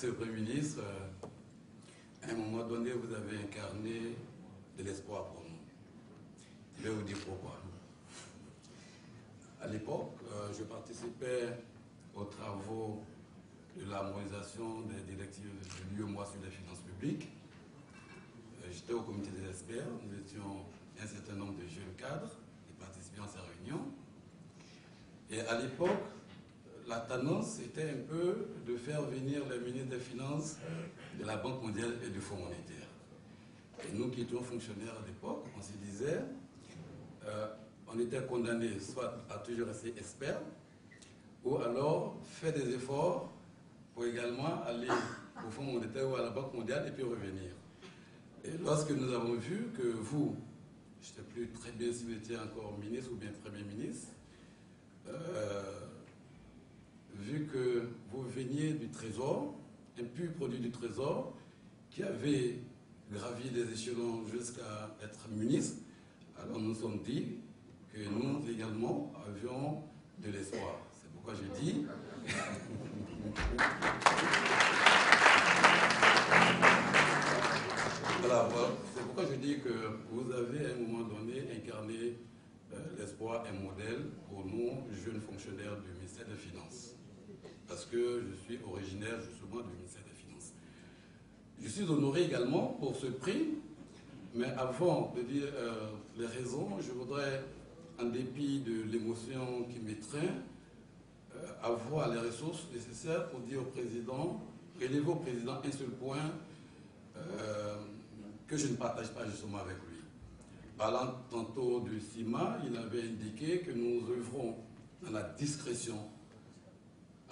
Monsieur le Premier ministre, à un moment donné, vous avez incarné de l'espoir pour nous. Je vais vous dire pourquoi. À l'époque, je participais aux travaux de l'harmonisation des directives de l'UEMOA sur les finances publiques. J'étais au comité des experts, nous étions un certain nombre de jeunes cadres qui participaient à ces réunions. Et à l'époque, la tendance était un peu de faire venir les ministres des Finances de la Banque mondiale et du Fonds monétaire. Et nous qui étions fonctionnaires à l'époque, on se disait, on était condamnés soit à toujours rester experts, ou alors faire des efforts pour également aller au Fonds monétaire ou à la Banque mondiale et puis revenir. Et lorsque nous avons vu que vous, je ne sais plus très bien si vous étiez encore ministre ou bien Premier ministre, vu que vous veniez du Trésor, un pur produit du Trésor, qui avait gravi des échelons jusqu'à être ministre, alors nous nous sommes dit que nous également avions de l'espoir. C'est pourquoi je dis... Voilà, c'est pourquoi je dis que vous avez à un moment donné incarné l'espoir, un modèle pour nous, jeunes fonctionnaires du ministère des Finances. Parce que je suis originaire justement du ministère des Finances. Je suis honoré également pour ce prix, mais avant de dire les raisons, je voudrais, en dépit de l'émotion qui m'étreint, avoir les ressources nécessaires pour dire au président, relever au président un seul point que je ne partage pas justement avec lui. Parlant tantôt du CIMA, il avait indiqué que nous œuvrons dans la discrétion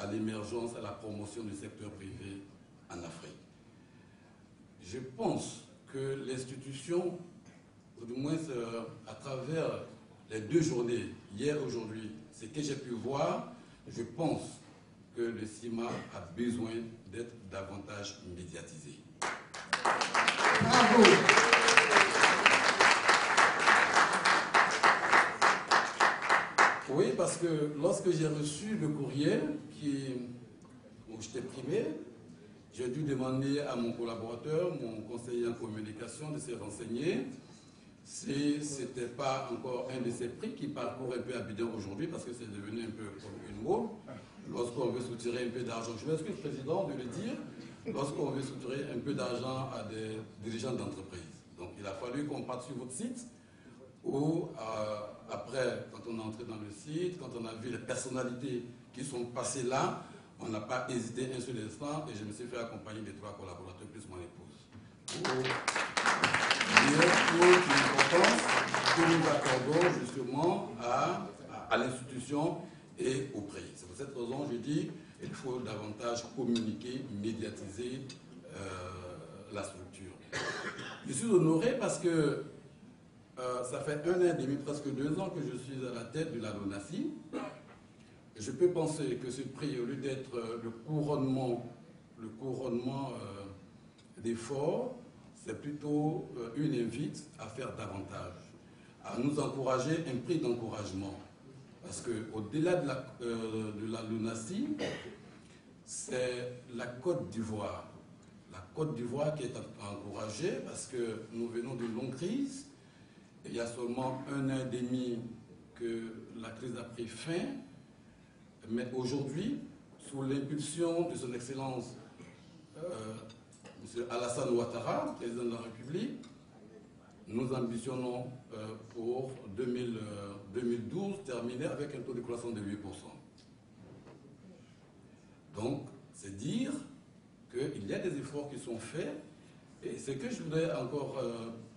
à l'émergence, à la promotion du secteur privé en Afrique. Je pense que l'institution, ou du moins à travers les 2 journées, hier et aujourd'hui, ce que j'ai pu voir, je pense que le CIMA a besoin d'être davantage médiatisé. Bravo. Oui, parce que lorsque j'ai reçu le courrier où j'étais primé, j'ai dû demander à mon collaborateur, mon conseiller en communication, de se renseigner si ce n'était pas encore un de ces prix qui parcourt un peu Abidjan aujourd'hui, parce que c'est devenu un peu comme une mode. Lorsqu'on veut soutirer un peu d'argent, je m'excuse, Président, de le dire, lorsqu'on veut soutirer un peu d'argent à des dirigeants d'entreprise. Donc il a fallu qu'on parte sur votre site, où après, quand on est entré dans le site, quand on a vu les personnalités qui sont passées là, on n'a pas hésité un seul instant et je me suis fait accompagner des 3 collaborateurs plus mon épouse. Pour dire toute l'importance que nous accordons justement à l'institution et au prix. C'est pour cette raison que je dis qu'il faut davantage communiquer, médiatiser la structure. Je suis honoré parce que ça fait 1 an et demi, presque 2 ans que je suis à la tête de la LONASI. Je peux penser que ce prix, au lieu d'être le couronnement d'efforts, c'est plutôt une invite à faire davantage, à nous encourager, un prix d'encouragement. Parce qu'au-delà de la LONASI, c'est la Côte d'Ivoire. La Côte d'Ivoire qui est encouragée parce que nous venons d'une longue crise. Il y a seulement 1 an et demi que la crise a pris fin. Mais aujourd'hui, sous l'impulsion de son Excellence M. Alassane Ouattara, président de la République, nous ambitionnons pour 2012 terminer avec un taux de croissance de 8%. Donc, c'est dire qu'il y a des efforts qui sont faits. Et ce que je voudrais encore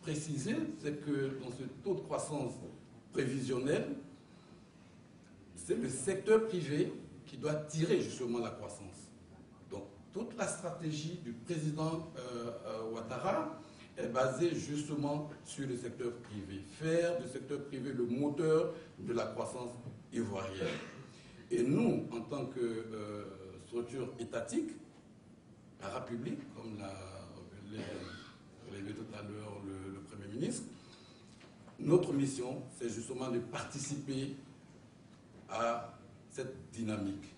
préciser, c'est que dans ce taux de croissance prévisionnel, c'est le secteur privé qui doit tirer justement la croissance. Donc, toute la stratégie du président Ouattara est basée justement sur le secteur privé. Faire du secteur privé le moteur de la croissance ivoirienne. Et nous, en tant que structure étatique, parapublique, comme l'a relevé tout à l'heure le Premier ministre, notre mission, c'est justement de participer à cette dynamique.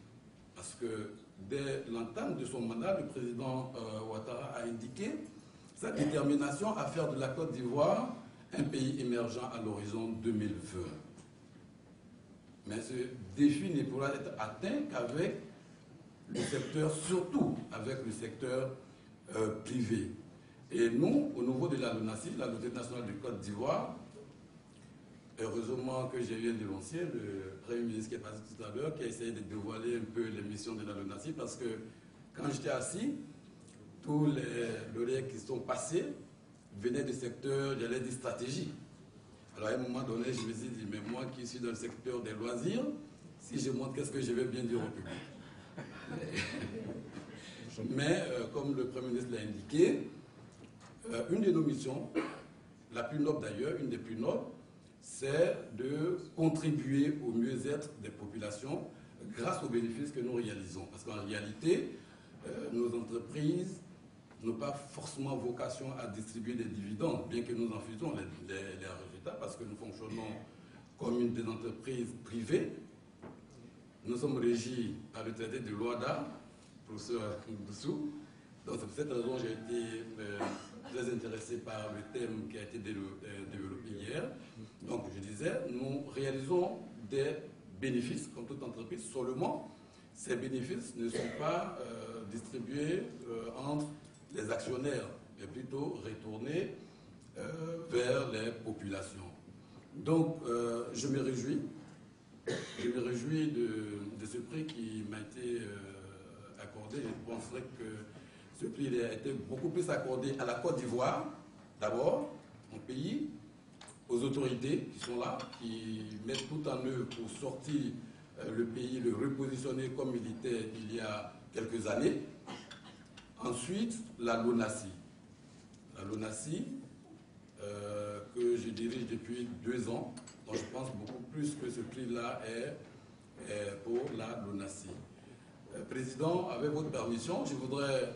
Parce que dès l'entame de son mandat, le président Ouattara a indiqué sa détermination à faire de la Côte d'Ivoire un pays émergent à l'horizon 2020. Mais ce défi ne pourra être atteint qu'avec le secteur, surtout avec le secteur privé. Et nous, au niveau de la LONASI, la Loterie nationale de Côte d'Ivoire, heureusement que j'ai eu un dénoncier, le Premier ministre qui est passé tout à l'heure, qui a essayé de dévoiler un peu les missions de la LONASI, parce que quand j'étais assis, tous les lauréats qui sont passés venaient du secteur, j'allais dire, stratégie. Alors à un moment donné, je me suis dit, mais moi qui suis dans le secteur des loisirs, si je montre, qu'est-ce que je vais bien dire au public? Mais comme le Premier ministre l'a indiqué, une de nos missions, la plus noble d'ailleurs, une des plus nobles, c'est de contribuer au mieux-être des populations grâce aux bénéfices que nous réalisons. Parce qu'en réalité, nos entreprises n'ont pas forcément vocation à distribuer des dividendes, bien que nous en faisons les résultats, parce que nous fonctionnons comme une des entreprises privées. Nous sommes régis par le traité de l'OADA, professeur Dessous. Donc c'est pour cette raison que j'ai été très intéressé par le thème qui a été développé hier. Donc je disais, nous réalisons des bénéfices, comme toute entreprise, seulement ces bénéfices ne sont pas distribués entre les actionnaires, mais plutôt retournés vers les populations. Donc je me réjouis de ce prix qui m'a été accordé. Je penserais que ce prix a été beaucoup plus accordé à la Côte d'Ivoire, d'abord, mon pays, aux autorités qui sont là, qui mettent tout en œuvre pour sortir le pays, le repositionner comme il était il y a quelques années. Ensuite, la LONASI. La LONASI, que je dirige depuis 2 ans, donc je pense beaucoup plus que ce prix-là est pour la LONASI. Président, avec votre permission, je voudrais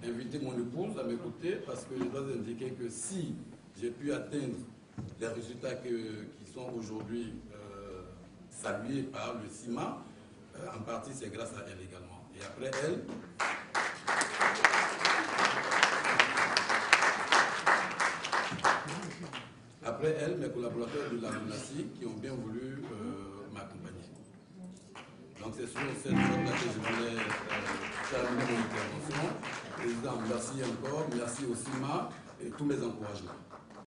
inviter mon épouse à m'écouter parce que je dois indiquer que si j'ai pu atteindre les résultats qui sont aujourd'hui salués par le CIMA, en partie c'est grâce à elle également. Et après elle, mes collaborateurs de la LONASI qui ont bien voulu m'accompagner. Donc c'est sur cette note-là que je voulais terminer mon intervention. Président, merci encore, merci au CIMA et tous mes encouragements.